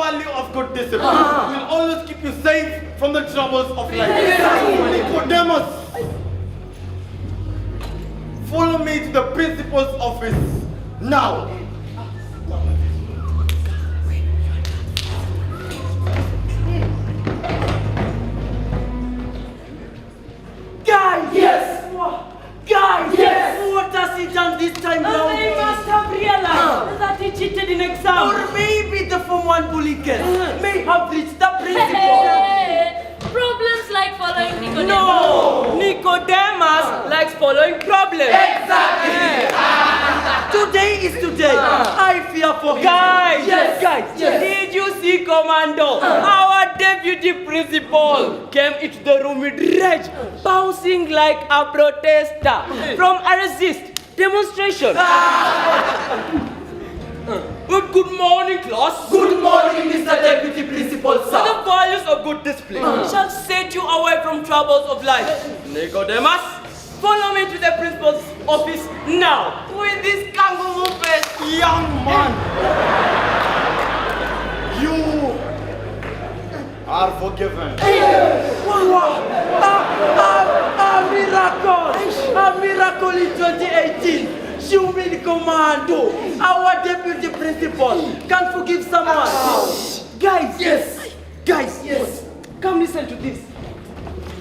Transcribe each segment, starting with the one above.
value of good discipline will always keep you safe from the troubles of life. Nicodemus, follow me to the principal's office now. Guys! Yes! Guys! Yes! What has he done this time round? They must have realized that he cheated in exam. Or maybe the Form 1 bullies may have reached the principal. Hey, problems like following Nicodemus. No! Nicodemus likes following problems. Exactly! Today is today. I fear for him. Guys! Yes, guys! Yes. Did you see Commando? Our deputy principal came into the room with rage, bouncing like a protester from a resist demonstration. Good morning, class. Good morning, Mr. Deputy Principal, The sir. values of good discipline shall set you away from troubles of life. Nicodemus, follow me to the principal's office now with this kangaroo face. Young man, you are forgiven. A miracle! A miracle in 2018. Shumin Commando, our deputy principal, can forgive someone. Guys, yes. Guys, yes. Come listen to this.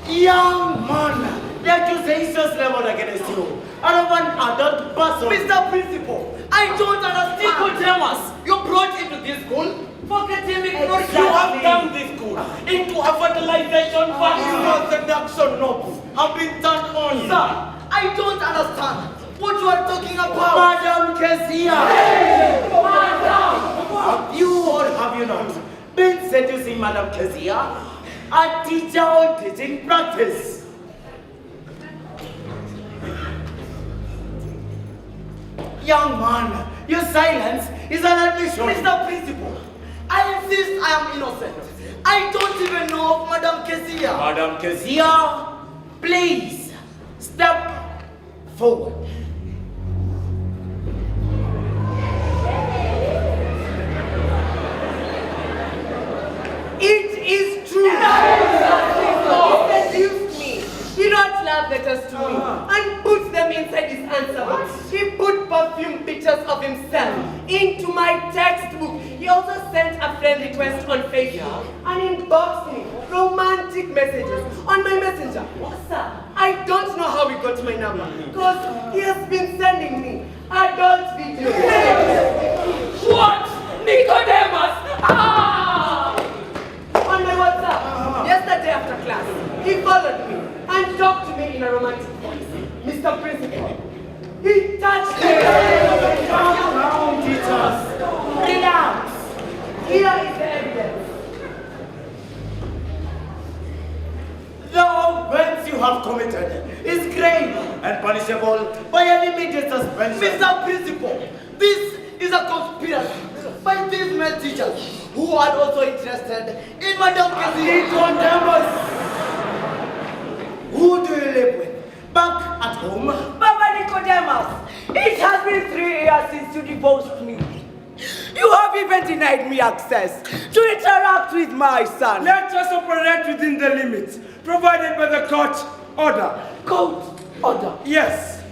Young man, the accusations leveled against you are of an adult person. Mr. Principal, I don't understand. Nicodemus, you brought into this school for academic knowledge. You have turned this school into a fertilization factory. Your seduction knobs have been turned on. Sir, I don't understand what you are talking about. Madam Kezia! Madam! Have you or have you not been seducing Madam Kezia, a teacher on teaching practice? Young man, your silence is an admission. Mr. Principal, I insist I am innocent. I don't even know of Madam Kezia. Madam Kezia, please step forward. It is true. He seduced me. He wrote love letters to me and put them inside his answer box. He put perfume pictures of himself into my textbook. He also sent a friend request on Facebook and inboxed me romantic messages on my messenger. Sir, I don't know how he got my number because he has been sending me adult videos. What? Nicodemus! On my WhatsApp, yesterday after class, he followed me and talked to me in a romantic voice. Mr. Principal, he touched me. Calm down, teachers. Relax. Here is the evidence. The offense you have committed is grave and punishable by an immediate suspension. Mr. Principal, this is a conspiracy by these male teachers who are also interested in Madam Kezia. Nicodemus, who do you live with? Back at home? Baba Nicodemus, it has been 3 years since you divorced me. You have even denied me access to interact with my son. Let us operate within the limits provided by the court order. Court order. Yes.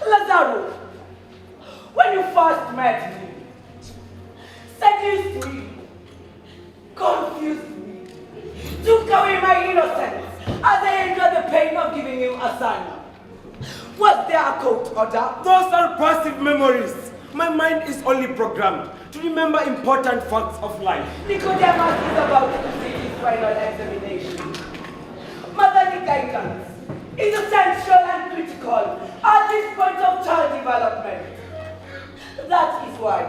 Lazaro, when you first met me, seduced me, confused me, took away my innocence as I endured the pain of giving him a son. Was there a court order? Those are passive memories. My mind is only programmed to remember important facts of life. Nicodemus is about to take his final examination. Motherly guidance is essential and critical at this point of child development. That is why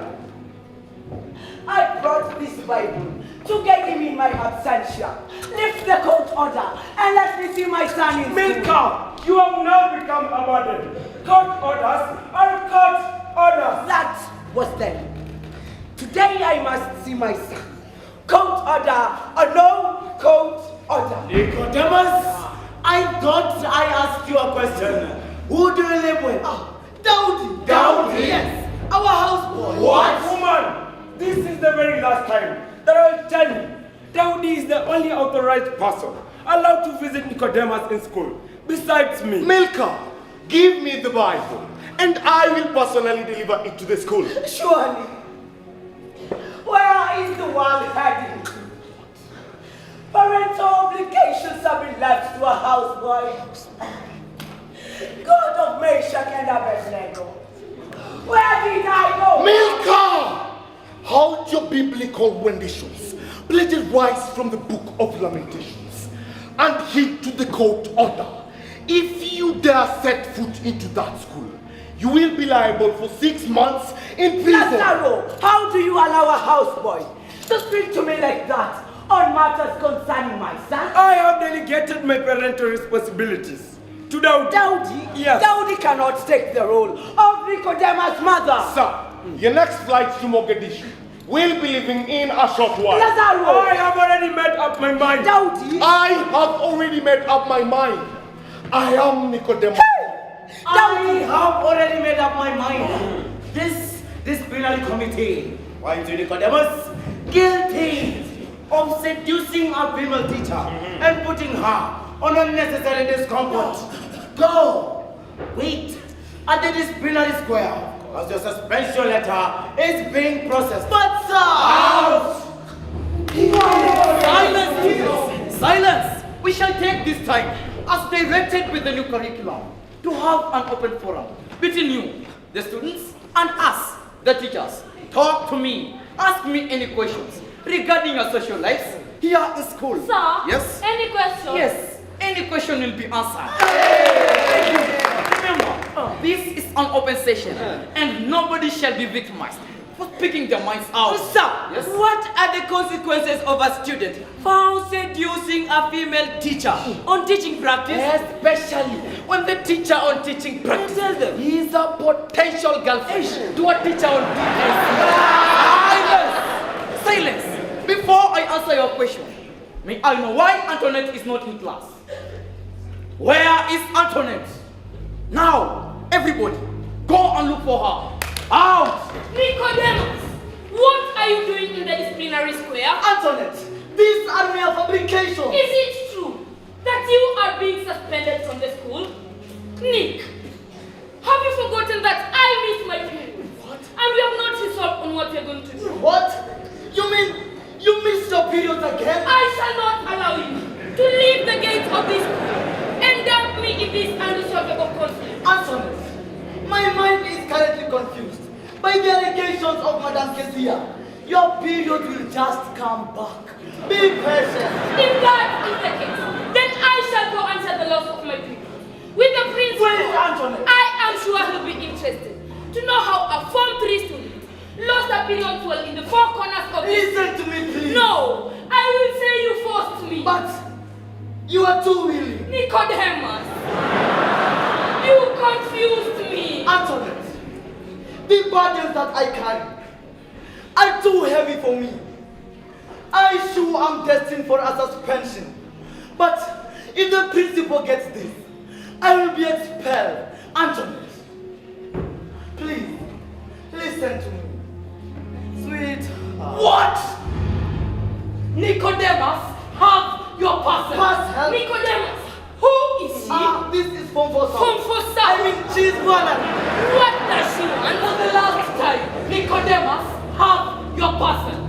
I brought this Bible to guide him in my absentia. Lift the court order and let me see my son in Milka, you have now become a burden. Court orders are court orders. That was then. Today I must see my son. Court order or no court order. Nicodemus, I thought I asked you a question. Who do you live with? Dowdy. Dowdy? Yes. Our houseboy. What? Woman, this is the very last time that I'll tell you, Dowdy is the only authorized person allowed to visit Nicodemus in school, besides me. Milka, give me the Bible, and I will personally deliver it to the school. Surely. Where is the world heading? Parental obligations have been left to a houseboy. God of Meshach and Abednego. Where did I go? Milka! Hold your biblical renditions. Let it rise from the book of Lamentations and heed to the court order. If you dare set foot into that school, you will be liable for 6 months in prison. Lazaro, how do you allow a houseboy to speak to me like that on matters concerning my son? I have delegated my parental responsibilities to Dowdy. Dowdy? Yes. Dowdy cannot take the role of Nicodemus' mother. Sir, your next flight to Mogadishu will be leaving in a short while. Lazaro! I have already made up my mind. Dowdy? I have already made up my mind. I am Nicodemus. Dowdy! I have already made up my mind. This disciplinary committee finds you, Nicodemus, guilty of seducing a female teacher and putting her on unnecessary discomfort. Go, wait at the disciplinary square as your suspension letter is being processed. But sir! Out! Silence, Jesus! Silence! We shall take this time, as directed with the new curriculum, to have an open forum between you, the students, and us, the teachers. Talk to me, ask me any questions regarding your social lives here in school. Sir? Yes? Any questions? Yes, any question will be answered. Remember, this is an open session, and nobody shall be victimized for speaking their minds out. Sir, Yes? what are the consequences of a student found seducing a female teacher on teaching practice? Especially when the teacher on teaching practice Tell them. is a potential girlfriend to a teacher on teaching. Silence! Silence! Before I answer your question, may I know why Antoinette is not in class? Where is Antoinette? Now, everybody, go and look for her. Out! Nicodemus, what are you doing in the disciplinary square? Antoinette, these are mere fabrications. Is it true that you are being suspended from the school? Nick, have you forgotten that I missed my period? What? And we have not resolved on what we are going to do. What? You mean you missed your period again? I shall not allow you to leave the gates of this school and dump me in this unresolvable conflict. Antoinette, my mind is currently confused by the allegations of Madame Kezia. Your period will just come back. Be patient. If that is the case, then I shall go answer the loss of my period. With the principal, Wait, Antoinette. I am sure he'll be interested to know how a Form 3 student lost a period well in the four corners of this. Listen to me, please. No, I will say you forced me. But you are too willing. Nicodemus, you confused me. Antoinette, the burdens that I carry are too heavy for me. I sure am destined for a suspension. But if the principal gets this, I will be expelled. Antoinette, please, listen to me. Sweet. What? Nicodemus, have your parcel. Parcel? Nicodemus, who is she? This is Form 4 Form 4 I South. mean, she's one. What does she want? For the last time, Nicodemus, have your parcel.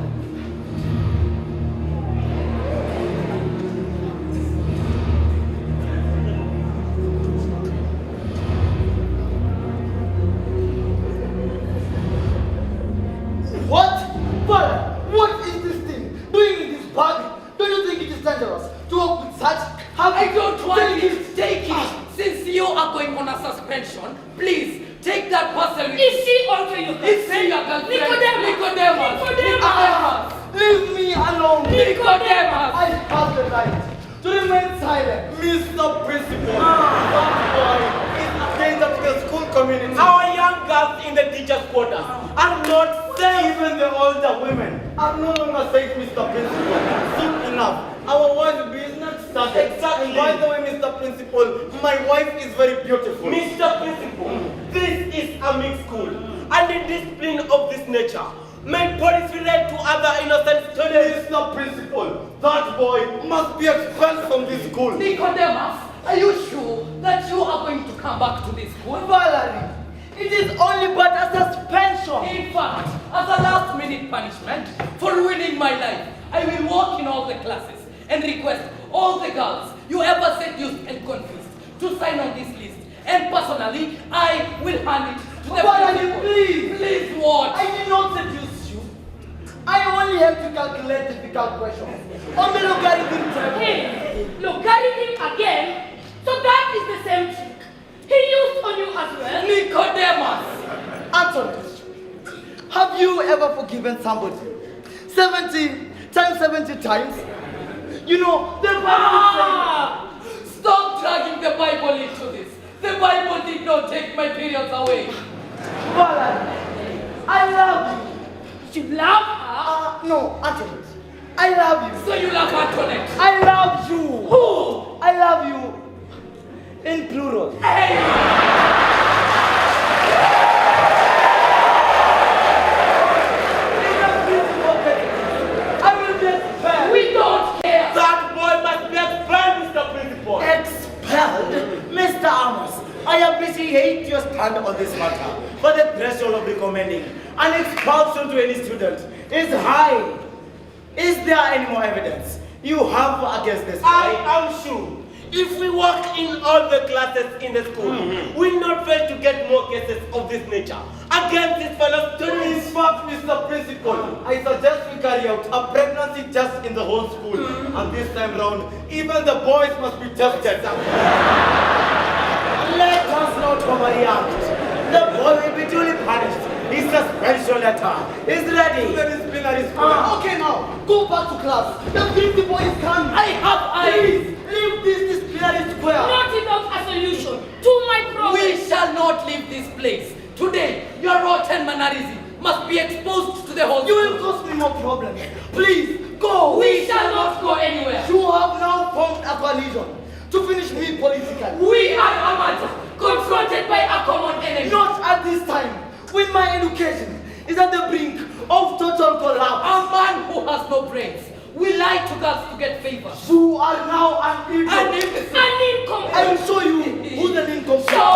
What? Father, what is this thing doing in this bag? Don't you think it is dangerous to walk with such? I don't want Take it. Take it. Since you are going on a suspension, please take that parcel with Is she also your Is girlfriend? she your girlfriend? Nicodemus. Nicodemus. Nicodemus. Leave me alone. Nicodemus. I have the right to remain silent. Mr. Principal, that boy is a danger to the school community. Our young girls in the teacher's quarters are not safe. Even the older women are no longer safe, Mr. Principal. Soon enough, our wife business started. Exactly. And by the way, Mr. Principal, my wife is very beautiful. Mr. Principal, this is a mixed school, and the discipline of this nature made police relate to other innocent students. Mr. Principal, that boy must be expelled from this school. Nicodemus, are you sure that you are going to come back to this school? Valerie, it is only but a suspension. In fact, as a last-minute punishment for ruining my life, I will walk in all the classes and request all the girls you ever seduced and confused to sign on this list. And personally, I will hand it to the Valerie, principal. Please what? I did not seduce you. I only have to calculate difficult questions on the logarithm table. Hey, logarithm again? So that is the same trick he used on you as well? Nicodemus! Anthony, have you ever forgiven somebody 70 times 70 times? You know, the Bible Stop dragging the Bible into this. The Bible did not take my periods away. says, Valerie, I love you. You love her? No, Anthony, I love you. So you love Antoinette? I love you. Who? I love you in plural. I will be expelled. We don't care. That boy must be expelled, Mr. Principal. Expelled? Mr. Amos, I appreciate your stand on this matter, but the threshold of recommending an expulsion to any student is high. Is there any more evidence you have against this? I am sure. If we work in all the classes in the school, we'll not fail to get more cases of this nature against this fellow student. In fact, Mr. Principal, I suggest we carry out a pregnancy test in the whole school. And this time round, even the boys must be tested. Let us not overreact. The boy will be duly punished. His suspension letter is ready. The disciplinary square. Okay, now, go back to class. The principal is coming. I have eyes. Please, leave this disciplinary square. Not without a solution to my problem. We shall not leave this place. Today, your rotten mannerism must be exposed to the whole You will school. cause me more problems. Please, go. We shall not go anywhere. You have now formed a coalition to finish me politically. We are amateurs, confronted by a common enemy. Not at this time, when my education is at the brink of total collapse. A man who has no brains. We lie to girls to get favor. You are now an idiot. An imbecile. An incomplete. I will show you who the income Show!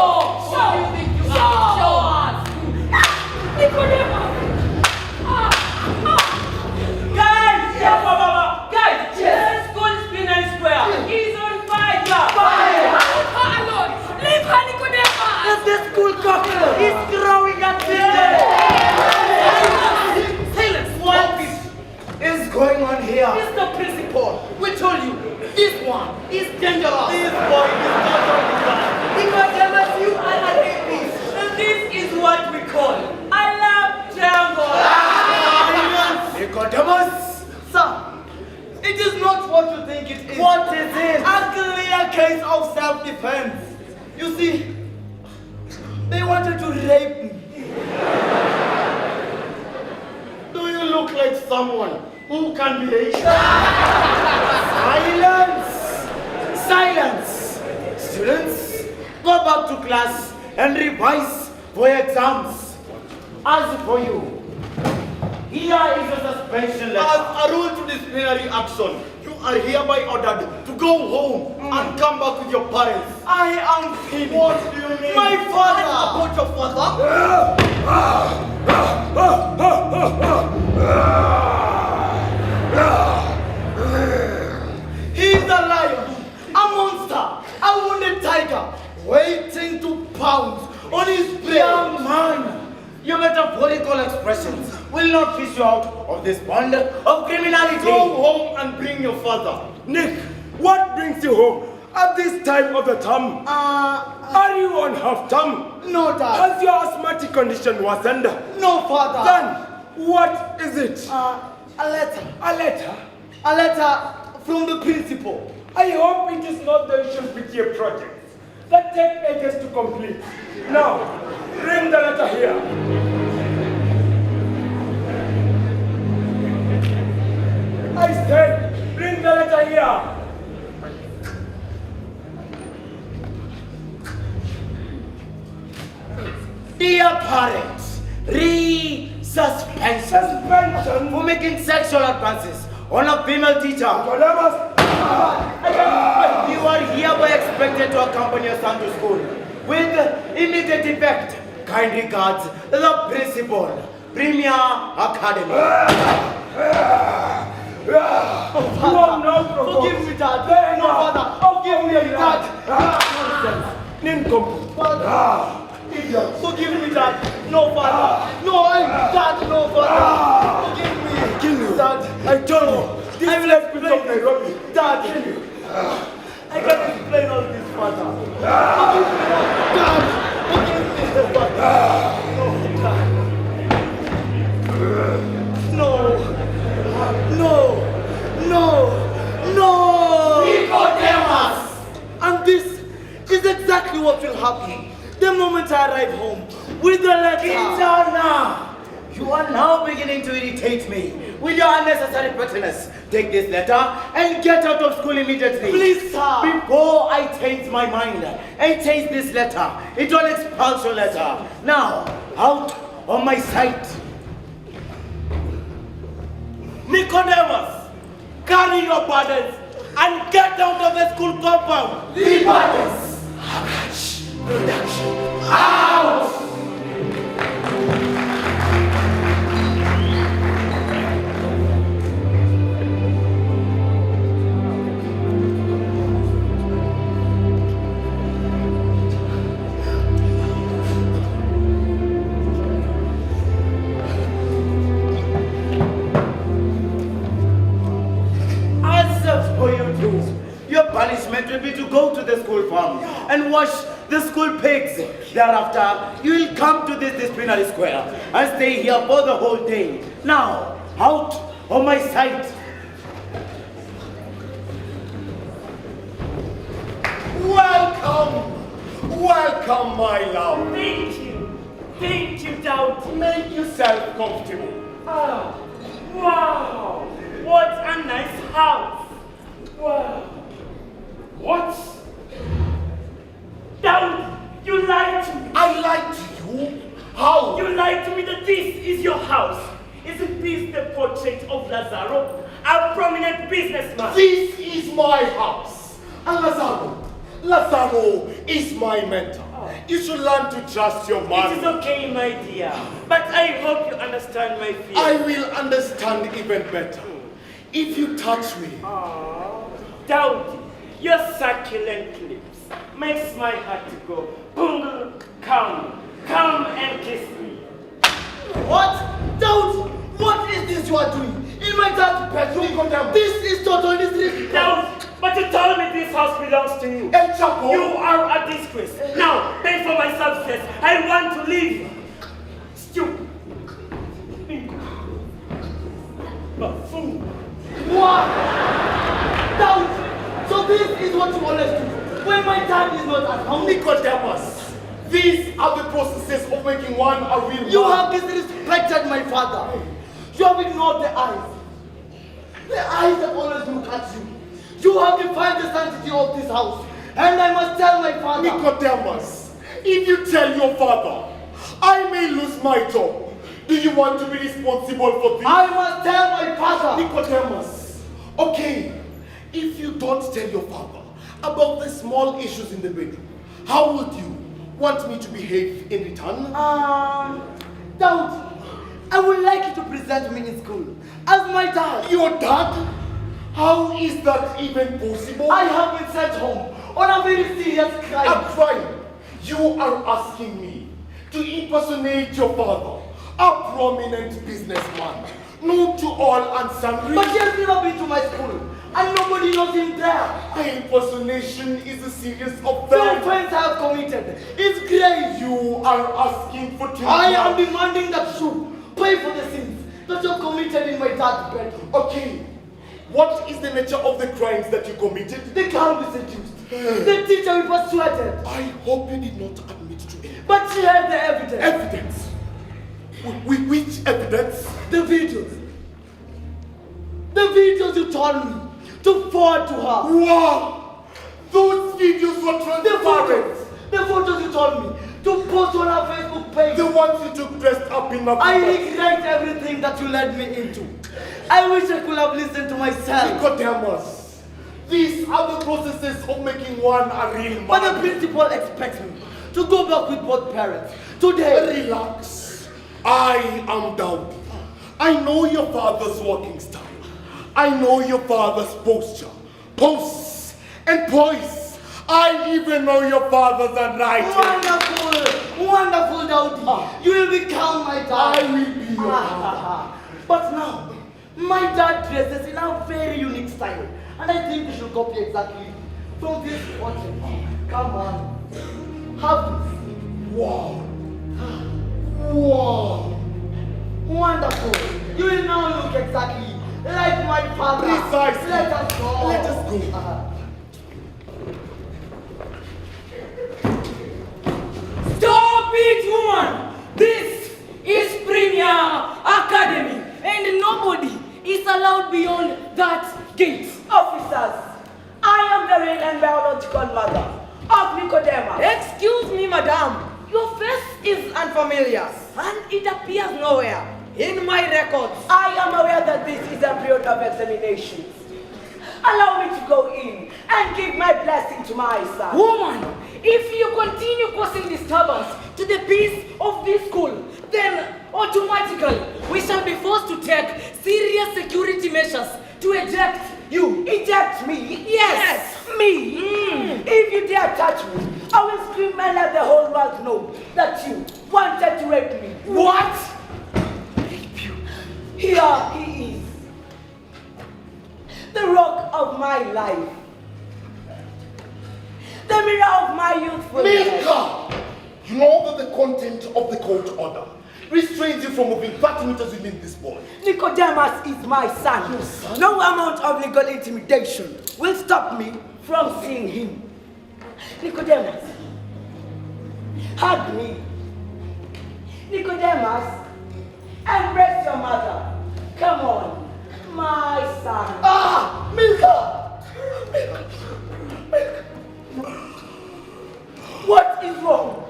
What do you think you are? Show us! Nicodemus! Guys! Guys! Yes! School disciplinary square is on fire! Leave her alone! Leave her, Nicodemus! The school cock is growing at Silence! What is going on here? Mr. Principal, we told you, this one is dangerous. This boy is not on the ground. Nicodemus, you are a rapist. And this is what we call a love triangle. Nicodemus! Sir, it is not what you think it is. What is it? A clear case of self-defense. You see, they wanted to rape me. Do you look like someone who can be raped? Silence! Silence! Students, go back to class and revise for your exams. As for you, here is a suspension letter. As a rule to disciplinary action, you are hereby ordered to go home and come back with your parents. I am finished. What do you mean? My father! About your father? He is a lion, a monster, a wounded tiger, waiting to pounce on his prey. Young man, your metaphorical expressions will not fish you out of this bond of criminality. Go home and bring your father. Nick, what brings you home at this time of the term? Are you on half term? No, Dad. Has your asthmatic condition worsened? No, Father. Then, what is it? A letter. A letter? A letter from the principal. I hope it is not the usual PTA project that take ages to complete. Now, bring the letter here. I said, bring the letter here. Dear parents, re-suspend suspension for making sexual advances on a female teacher. Nicodemus! You are hereby expected to accompany your son to school with immediate effect. Kind regards, the principal, Premier Academy. Forgive me, Dad. No, Father. Forgive me, Dad. Nincompoop. Idiot. Forgive me, Dad. No, Father. No, Dad. No, Father. Forgive me. Kill you. Dad. I told you. This left piece of Nairobi. Dad. Kill you. I can't explain all this, Father. Forgive me, Dad. Forgive me, Father. No, Dad. No. Nicodemus! And this is exactly what will happen the moment I arrive home with the letter. Kitana! You are now beginning to irritate me with your unnecessary pettiness. Take this letter and get out of school immediately. Please, sir. Before I change my mind and change this letter into an expulsion letter. Now, out of my sight. Nicodemus, carry your burdens and get out of the school compound. The burdens! Out! Your punishment will be to go to the school farm and wash the school pigs. Thereafter, you will come to this disciplinary square and stay here for the whole day. Now, out of my sight. Welcome, my love. Thank you, Dad. Make yourself comfortable. Ah, wow, what a nice house. Wow. What? Dad, you lied to me. I lied to you? How? You lied to me that this is your house. Isn't this the portrait of Lazaro, a prominent businessman? This is my house. And Lazaro is my mentor. You should learn to trust your man. It is okay, my dear, but I hope you understand my feelings. I will understand even better if you touch me. Dowdy, your succulent lips makes my heart to go. Bungle, come and kiss me. What? Dowdy, what is this you are doing? In my dad's bedroom? This is total disrespect. Dowdy, but you told me this house belongs to you. El Chapo. You are a disgrace. Now, pay for my substance. I want to leave. Stupid. Buffoon. What? Dowdy, so this is what you always do when my dad is not at home. Nicodemus, these are the processes of making one a real man. You have disrespected my father. You have ignored the eyes. The eyes that always look at you. You have defined the sanctity of this house. And I must tell my father. Nicodemus, if you tell your father, I may lose my job. Do you want to be responsible for this? I must tell my father. Nicodemus, okay, if you don't tell your father about the small issues in the bedroom, how would you want me to behave in return? Dowdy, I would like you to present me in school as my dad. Your dad? How is that even possible? I have been sent home on a very serious crime. A crime? You are asking me to impersonate your father, a prominent businessman, known to all and sundry. But he has never been to my school, and nobody knows him there. The impersonation is a serious The offense. offense I have committed is grave. You are asking for too I am much. demanding that you pay for the sins that you have committed in my dad's bedroom. Okay, what is the nature of the crimes that you committed? The girl we seduced. The teacher we persuaded. I hope you did not admit to it. But she had the evidence. Evidence? Which evidence? The videos. The videos you told me to forward to her. Wow! Those videos were The transparent. photos. The photos you told me to post on our Facebook page. The ones you took dressed up in my I regret everything that you led me into. I wish I could have listened to myself. Nicodemus, these are the processes of making one a real man. But the principal expects me to go back with both parents. Today. Relax. I am Dowdy. I know your father's walking style. I know your father's posture, pose, and poise. I even know your father's handwriting. Wonderful, wonderful, Dowdy. You will become my dad. I will be your father. But now, my dad dresses in a very unique style, and I think we should copy exactly from this portrait. Come on, have this. Wow. Wow. Wonderful. You will now look exactly like my father. Precisely. Let us go. Let us go. Stop it, woman! This is Premier Academy, and nobody is allowed beyond that gate. Officers, I am the real and biological mother of Nicodemus. Excuse me, madam. Your face is unfamiliar, and it appears nowhere in my records. I am aware that this is a period of examinations. Allow me to go in and give my blessing to my son. Woman, if you continue causing disturbance to the peace of this school, then automatically we shall be forced to take serious security measures to eject you. Eject me? Yes. Me? If you dare touch me, I will scream and let the whole world know that you wanted to rape me. What? Here he is, the rock of my life, the mirror of my youthfulness. Milka! You know that the content of the court order restrains you from moving 30 meters within this boy. Nicodemus is my son. No amount of legal intimidation will stop me from seeing him. Nicodemus, hug me. Nicodemus, embrace your mother. Come on, my son. Ah! Milka! What is wrong?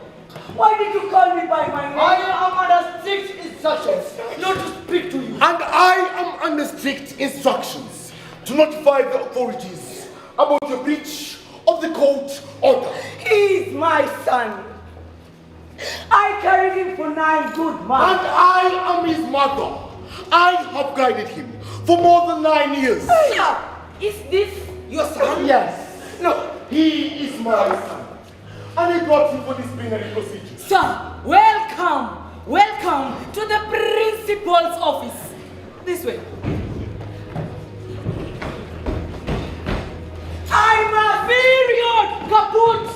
Why did you call me by my name? I am under strict instructions not to speak to you. And I am under strict instructions to notify the authorities about the breach of the court order. He is my son. I carried him for 9 good And months. I am his mother. I have guided him for more than 9 years. Is this your son? Yes. No, he is my son. And I brought him for disciplinary procedure. Sir, welcome. Welcome to the principal's office. This way. I'm a Period. Kaput.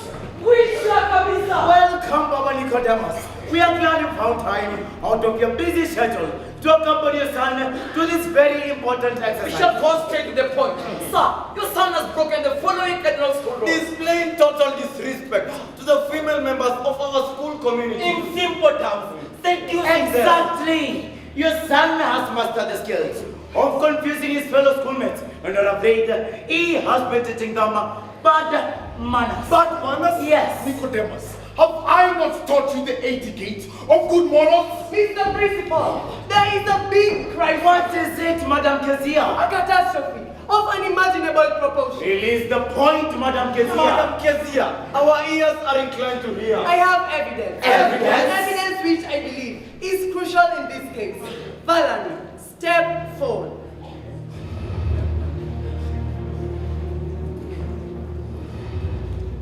Kwisha kabisa. Welcome, Baba Nicodemus. We are glad you found time out of your busy schedule to accompany your son to this very important We exercise. shall go straight to the point. Sir, your son has broken the following cardinal school rules. Displaying total disrespect to the female members of our school community. In simple terms, seducing them. Exactly. Your son has mastered the skills of confusing his fellow schoolmates, and are afraid he has been teaching them bad manners. Bad manners? Yes. Nicodemus, have I not taught you the etiquette of good morals? Mr. Principal, there is a big crisis. What is it, Madam Kezia? A catastrophe of unimaginable proportion. Release the point, Madam Kezia. Madam Kezia, our ears are inclined to hear. I have evidence. Evidence? Evidence which I believe is crucial in this case. Valerie, step forward.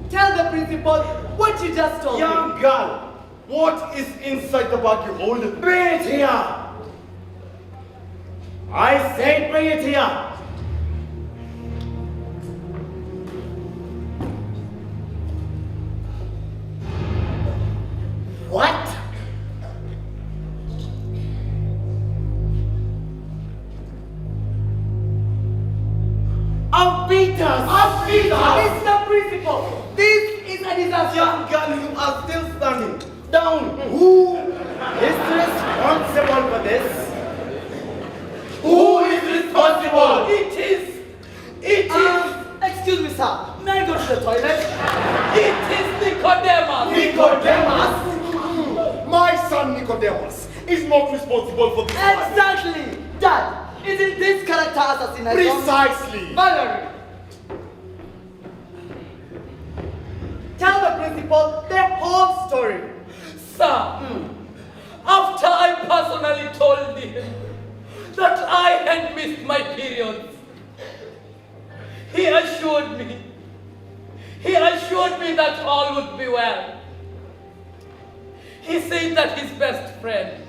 Tell the principal what you just told me. Young girl, what is inside the bag you hold? Bring it here. I said bring it here. What? Mr. Principal, this is a disaster. Young girl, you are still standing. Down. Who is responsible for this? Who is responsible? It is. Excuse me, sir. May I go to the toilet? It is Nicodemus. Nicodemus? responsible for this crime. Exactly! Dad, isn't this character assassination? Precisely. Valerie, tell the principal the whole story. Sir, after I personally told him that I had missed my periods, he assured me that all would be well. He said that his best friend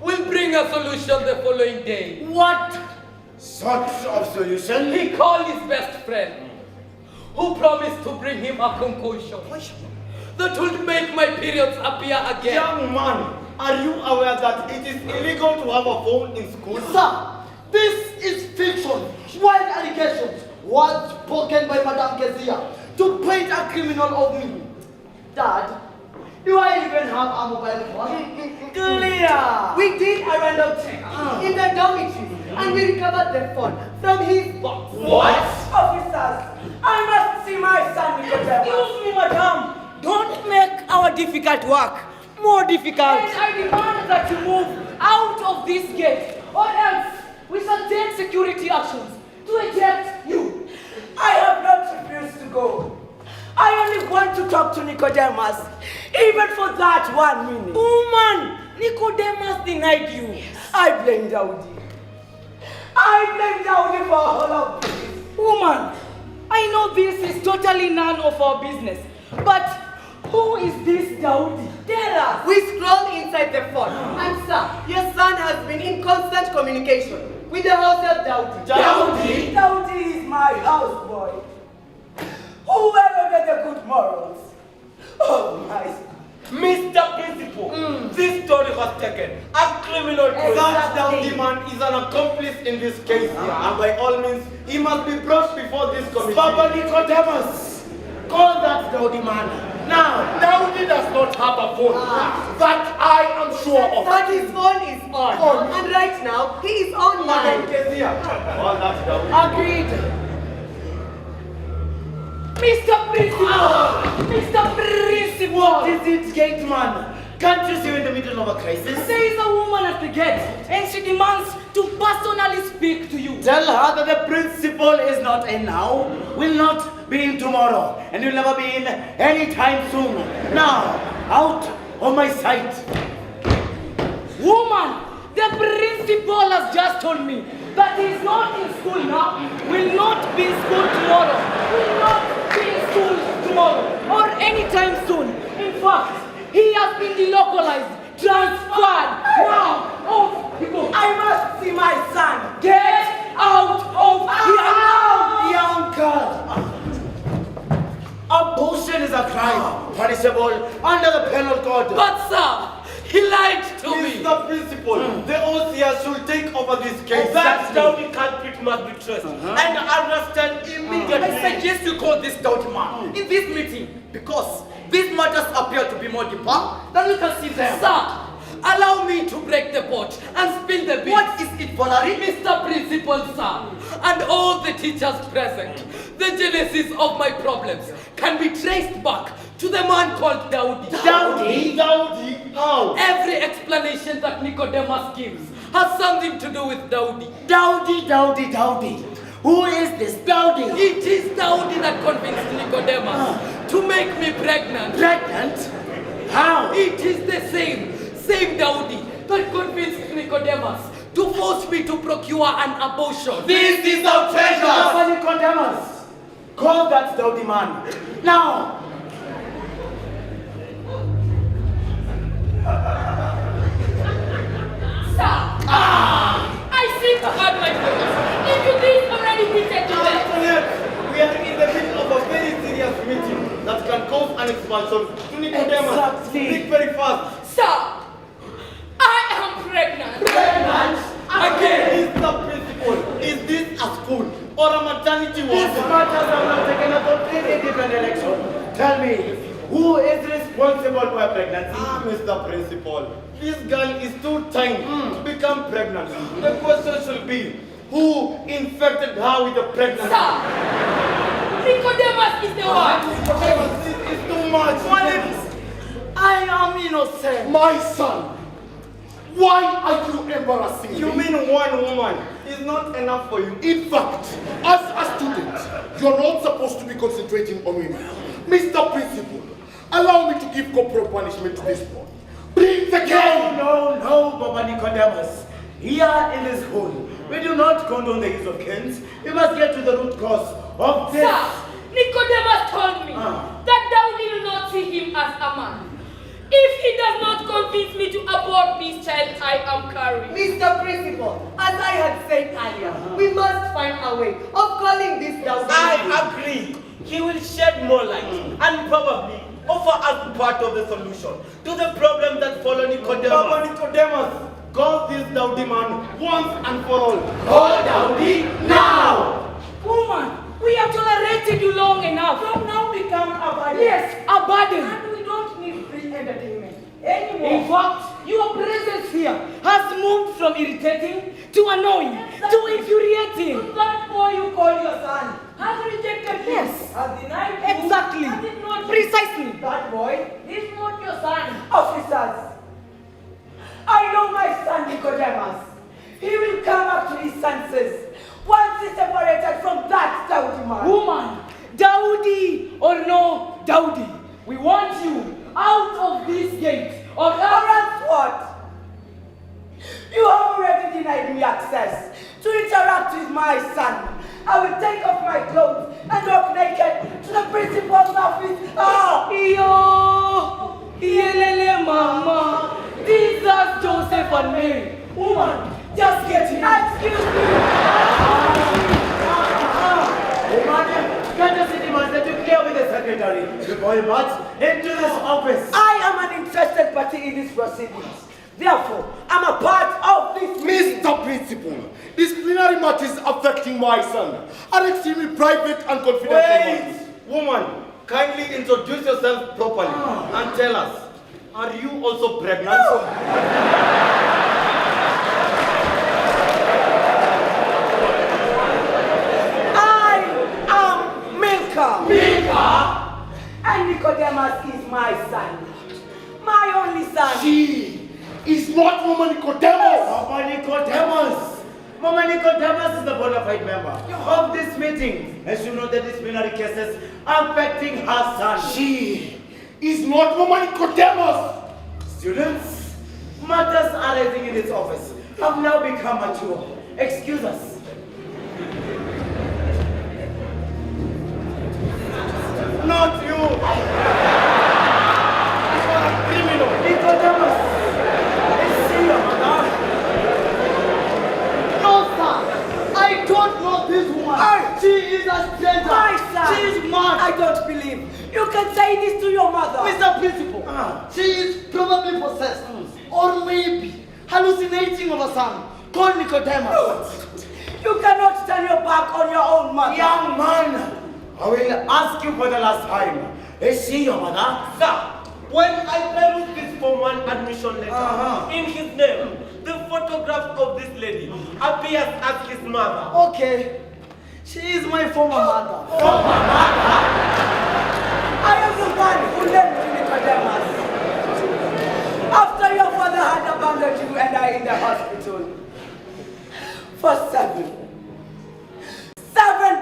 will bring a solution the following day. What sort of solution? He called his best friend, who promised to bring him a concussion that would make my periods appear again. Young man, are you aware that it is illegal to have a phone in school? Sir, this is fiction. Wild allegations, words spoken by Madame Kezia to paint a criminal of me. Dad, do I even have a mobile phone? Clear! We did a random check in the dormitory and we recovered the phone from his box. What? Officers, I must see my son Nicodemus. Excuse me, madam. Don't make our difficult work more difficult. And I demand that you move out of this gate, or else we shall take security actions to eject you. I have not refused to go. I only want to talk to Nicodemus, even for that 1 minute. Woman, Nicodemus denied you. I blame Dowdy. I blame Dowdy for all of this. Woman, I know this is totally none of our business, but who is this Dowdy? Tell us. We scrolled inside the phone. And sir, your son has been in constant communication with the household Dowdy. Dowdy? Dowdy is my houseboy. Whoever got the good morals. Oh my. Mr. Principal, this story was taken. A criminal That Dowdy man is an accomplice in this case here, and by all means, he must be brought before this committee. Papa Nicodemus, call that Dowdy man. Now, Dowdy does not have a phone. That I am sure of. But his phone is on. And right now, he is online. All that Dowdy. Agreed. Mr. Principal! Mr. Principal! what is it, gate man? Can't you see we're in the middle of a crisis? There is a woman at the gate, and she demands to personally speak to you. Tell her that the principal is not in now, will not be in tomorrow, and will never be in any time soon. Now, out of my sight. Woman, the principal has just told me that he is not in school now, will not be in school tomorrow, will not be in school tomorrow, or anytime soon. In fact, he has been delocalized, transferred. Now, off you go. I must see my son. Get out of here now! Young girl. Abortion is a crime, punishable under the penal code. But sir, he lied to me. Mr. Principal, the OCS should take over this case. That Dowdy culprit must be traced and arrested immediately. I suggest you call this Dowdy man in this meeting because these matters appear to be more deeper than we can see them. Sir, allow me to break the pot and spill the beans. What is it, Valerie? Mr. Principal, sir, and all the teachers present, the genesis of my problems can be traced back to the man called Dowdy. Dowdy? Dowdy? How? Every explanation that Nicodemus gives has something to do with Dowdy. Dowdy, Dowdy, Dowdy. Who is this Dowdy? It is Dowdy that convinced Nicodemus to make me pregnant. Pregnant? How? It is the same Dowdy that convinced Nicodemus to force me to procure an abortion. This is outrageous! Papa Nicodemus, call that Dowdy man. Now! Sir! I seem to have my voice. Into this already heated to death. We are in the middle of a very serious meeting that can cause an expulsion. To Nicodemus, Exactly. speak very fast. Sir! I am pregnant. Again! Mr. Principal, is this a school or a maternity These ward? matters are not taken up on any different election. Tell me, who is responsible for a pregnancy? Mr. Principal, this girl is too tiny to become pregnant. The question should be, who infected her with the pregnancy? Sir! Nicodemus is the one. This is too much. I am innocent. My son, Why are you embarrassing You me? mean one woman is not enough for you? In fact, as a student, you're not supposed to be concentrating on women. Mr. Principal, allow me to give corporal punishment to this boy. Bring the cane! No, Baba Nicodemus. Here in this school, we do not condone the use of canes. We must get to the root cause of this. Sir, Nicodemus told me that thou will not see him as a man. If he does not convince me to abort this child I am carrying. Mr. Principal, as I had said earlier, we must find a way of calling this down. I agree. He will shed more light and probably offer us part of the solution to the problem that follow Nicodemus. Baba Nicodemus, call this Dowdy man once and for all. Call Dowdy now! Woman, we have tolerated you long enough. From now become a burden. Yes, a burden. And we don't need free entertainment anymore. In fact, your presence here has moved from irritating to annoying to infuriating. That boy you call your son has rejected you. Yes. Has denied you. Exactly. Has it not Precisely. That boy is not your son. Officers, I know my son Nicodemus. He will come up to his senses once he's separated from that Dowdy man. Woman, Dowdy or no Dowdy, we want you out of this gate. Or Or else what? You have already denied me access to interact with my son. I will take off my clothes and walk naked to the principal's office. Yo, yelele mama, Jesus, Joseph and Mary. Woman, just get in. Excuse me. Can the city master to clear with the secretary before he march into this office? I am an interested party in these proceedings. Therefore, I'm a part of this meeting. Mr. Principal, disciplinary matters affecting my son are extremely private and confidential matters. Wait, woman, kindly introduce yourself properly and tell us, are you also pregnant? Milka! And Nicodemus is my son. My only son. She is not Mama Nicodemus. Mama Nicodemus! Mama Nicodemus is the bona fide member of this meeting. And she knows the disciplinary cases affecting her son. She is not Mama Nicodemus. Students, matters arising in this office have now become mature. Excuse us. Not you! You are a criminal! Nicodemus! Is she your mother? No, sir! I don't know this woman! She is a stranger! My son. She is mad! I don't believe you can say this to your mother. Mr. Principal, she is probably possessed or maybe hallucinating of a son called Nicodemus. You cannot turn your back on your own mother. Young man, I will ask you for the last time. Is she your mother? Sir, when I perused this Form 1 admission letter, in his name, the photograph of this lady appears as his mother. Okay, she is my former mother. I am the one who led you, Nicodemus. After your father had abandoned you and I in the hospital. For 7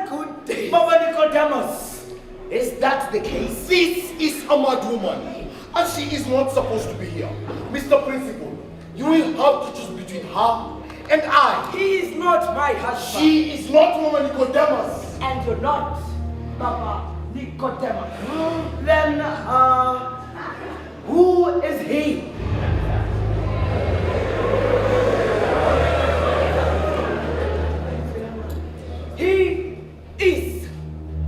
good days. Baba Nicodemus, is that the case? This is a mad woman, and she is not supposed to be here. Mr. Principal, you will have to choose between her and I. He is not my husband. She is not Mama Nicodemus. And you're not Baba Nicodemus. Then, who is he? He is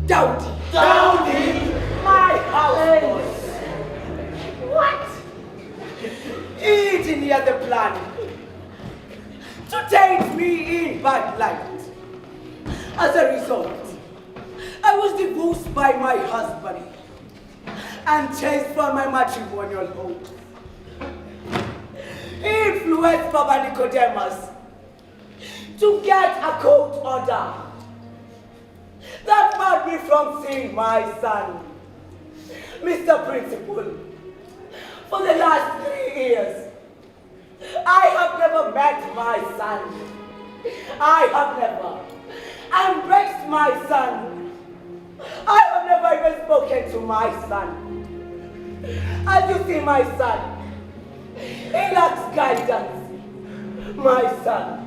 Dowdy. Dowdy? My houseboy. What? He engineered the plan to take me in bad light. As a result, I was divorced by my husband and chased from my matrimonial home. He influenced Baba Nicodemus to get a court order that barred me from seeing my son. Mr. Principal, for the last 3 years, I have never met my son. I have never embraced my son. I have never even spoken to my son. As you see my son, he lacks guidance. My son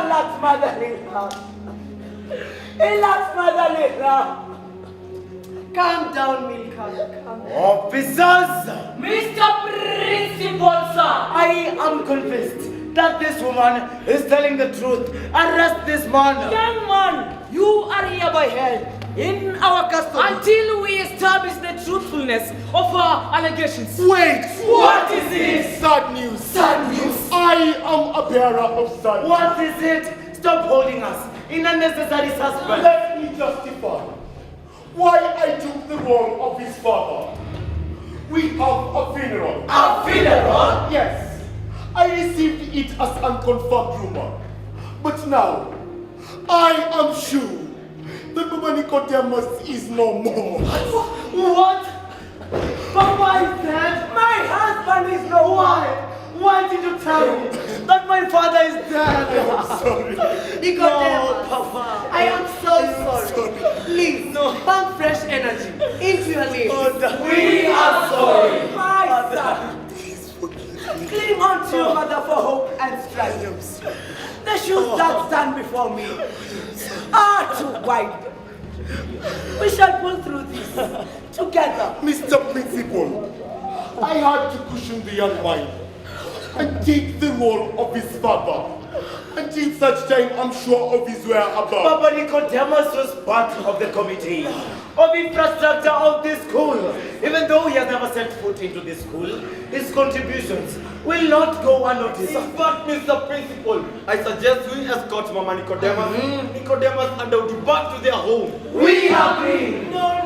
lacks motherly love. He lacks motherly love. Calm down, Milka. Calm down. Officers! Mr. Principal, sir! I am convinced that this woman is telling the truth. Arrest this man. Young man, you are hereby held in our custody until we establish the truthfulness of our allegations. Wait! What is this? Sad news! Sad news. I am a bearer of sad news. What is it? Stop holding us in unnecessary suspense. Let me justify why I took the role of his father. We have a funeral. A funeral? Yes. I received it as unconfirmed rumor. But now, I am sure that Baba Nicodemus is no more. What? Papa is dead? My husband is no more. Why did you tell me that my father is dead? I'm sorry. Nicodemus, Papa. I am so sorry. Please, pump fresh energy into your limbs. We are sorry. My son. Cling on to your mother for hope and strength. The shoes that stand before me are too wide. We shall pull through this together. Mr. Principal, I had to cushion the young mind and take the role of his father. Until such time, I'm sure of his whereabouts. Papa Nicodemus was part of the committee of infrastructure of this school. Even though he has never set foot into this school, his contributions will not go unnoticed. In fact, Mr. Principal, I suggest we escort Mama Nicodemus, Nicodemus and Daudi back to their home. We agree. No.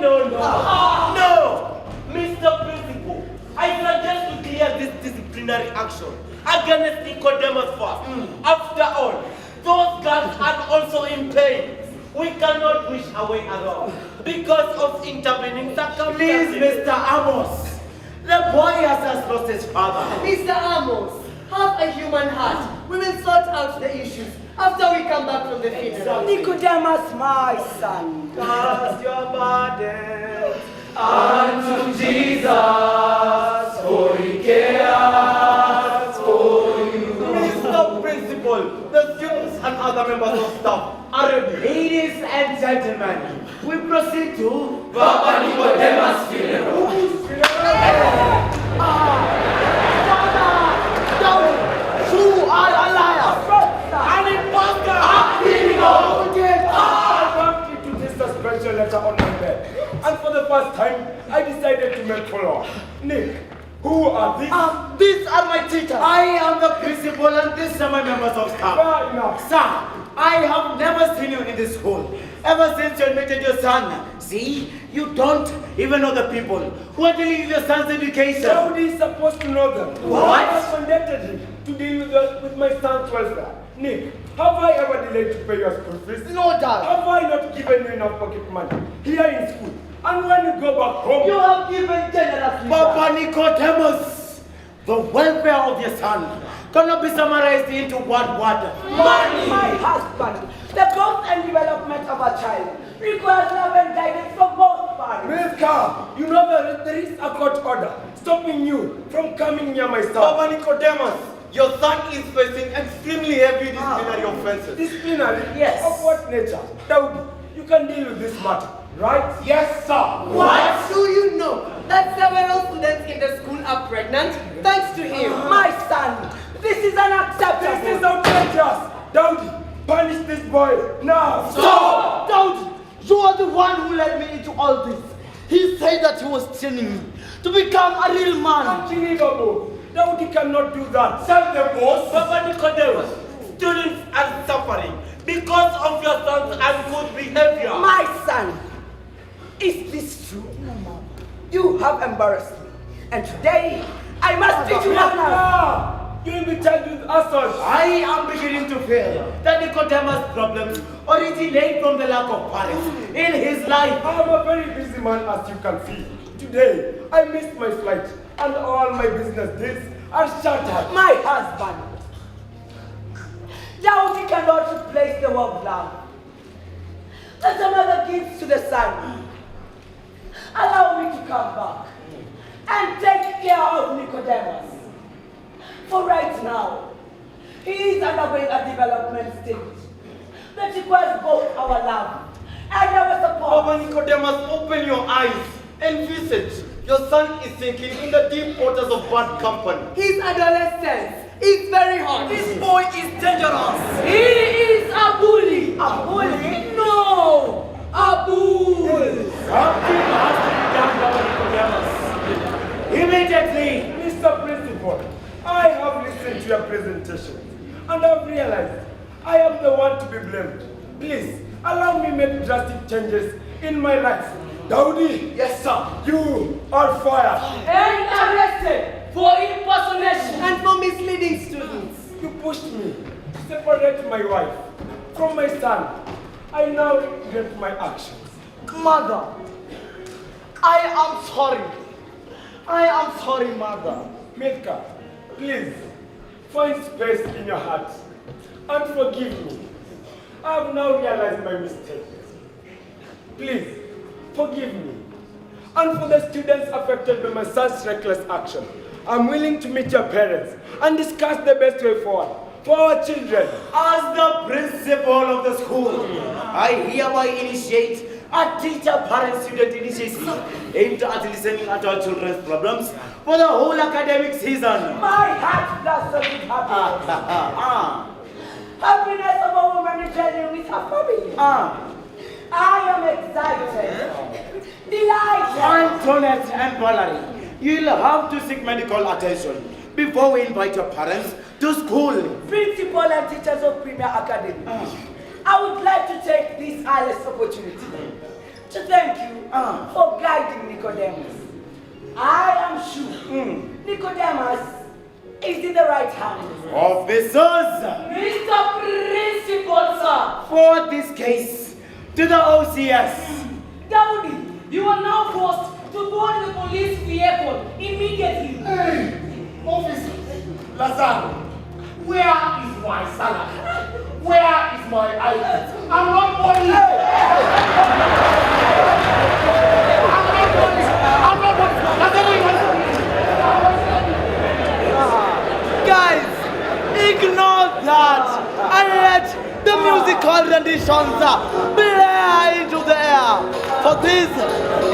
No! Mr. Principal, I suggest to clear this disciplinary action against Nicodemus first. After all, those girls are also in pain. We cannot wish away alone because of intervening circumstances. Please, Mr. Amos. The boy has lost his father. Mr. Amos, have a human heart. We will sort out the issues after we come back from the funeral. Nicodemus, my son. Cast your burden Unto Jesus, for he cares for you. Mr. Principal, the students and other members of staff are ready. Ladies and gentlemen, we proceed to Papa Nicodemus' funeral. You are a liar! an imposter. I bumped into this suspension letter on my bed, and for the first time, I decided to make follow-up. Nick, who are these? These are my teachers. I am the principal and these are my members of staff. Fair enough. Sir, I have never seen you in this school. Ever since you admitted your son. See, you don't even know the people who are dealing with your son's education. Nobody is supposed to know them. What? I have mandated him to deal with my son's welfare. Nick, have I ever delayed to pay your school fees? No, Dad. Have I not given you enough pocket money here in school? And when you go back home, You have given generously. Papa Nicodemus, the welfare of your son cannot be summarized into one word. My husband, the growth and development of a child requires love and guidance from both parents. Milka, you know there is a court order stopping you from coming near my son. Papa Nicodemus, your son is facing extremely heavy disciplinary offenses. Disciplinary? Yes. Of what nature? Daudi, you can deal with this matter, right? Yes, sir. What? Do you know that several students in the school are pregnant thanks to him? My son, this is unacceptable. This is outrageous. Daudi, punish this boy now. Stop! Daudi, you are the one who led me into all this. He said that he was training me to become a real man. Unbelievable. Daudi cannot do that. Tell the boss. Papa Nicodemus, students are suffering because of your son's ungood behavior. My son, is this true? You have embarrassed me, and today I must teach you manners. Ah, you will be charged with assault. I am beginning to feel that Nicodemus' problems originate from the lack of parents in his life. I am a very busy man, as you can see. Today, I missed my flight, and all my business deals I'll shut up. My husband. Doubt cannot replace the warm love that a mother gives to the son. Allow me to come back and take care of Nicodemus. For right now, he is undergoing a development stage that requires both our love and our support. Papa Nicodemus, open your eyes and visit. Your son is sinking in the deep waters of bad company. His adolescence is very hot. This boy is dangerous. He is a bully. A bully? No, a bull. Something has to be done, Papa Nicodemus. Immediately. Mr. Principal, I have listened to your presentation and I've realized I am the one to be blamed. Please, allow me make drastic changes in my life. Dowdy, Yes, sir. you are fired. And arrested for impersonation. And for misleading students. You pushed me to separate my wife from my son. I now regret my actions. Mother, I am sorry. I am sorry, mother. Milka, please, find space in your heart and forgive me. I have now realized my mistake. Please, forgive me. And for the students affected by my son's reckless action, I'm willing to meet your parents and discuss the best way forward for our children. As the principal of the school, I hereby initiate a teacher-parent-student initiative aimed at listening at our children's problems for the whole academic season. My heart blossoms with happiness. Happiness of a woman journey with her family. I am excited, delighted. Antoinette and Valerie, you'll have to seek medical attention before we invite your parents to school. Principal and teachers of Premier Academy, I would like to take this earliest opportunity to thank you for guiding Nicodemus. I am sure Nicodemus is in the right hands. Officers, Mr. Principal, sir. for this case, to the OCS. Dowdy, you are now forced to board the police vehicle immediately. Hey, officer, Lazaro, where is my salary? Where is my ID? I'm not police. I'm not police. Guys, ignore that and let the musical renditions blare into the air. For this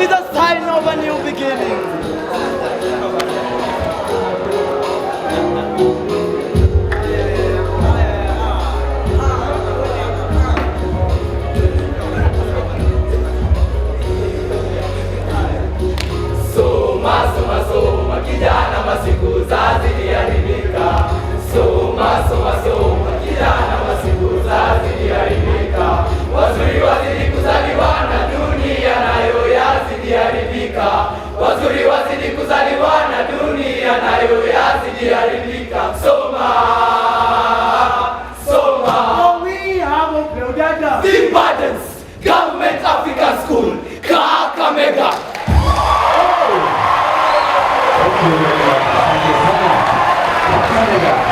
is a sign of a new beginning. Soma kijana, masiku ziliharibika. Soma kijana, masiku ziliharibika. Wazuri wazidi kuzaliwa na dunia nayo yazidi haribika. Wazuri wazidi kuzaliwa na dunia nayo yazidi haribika. Soma. Oh, we have uploaded The Burdens Government African School, Kakamega. Thank you very much.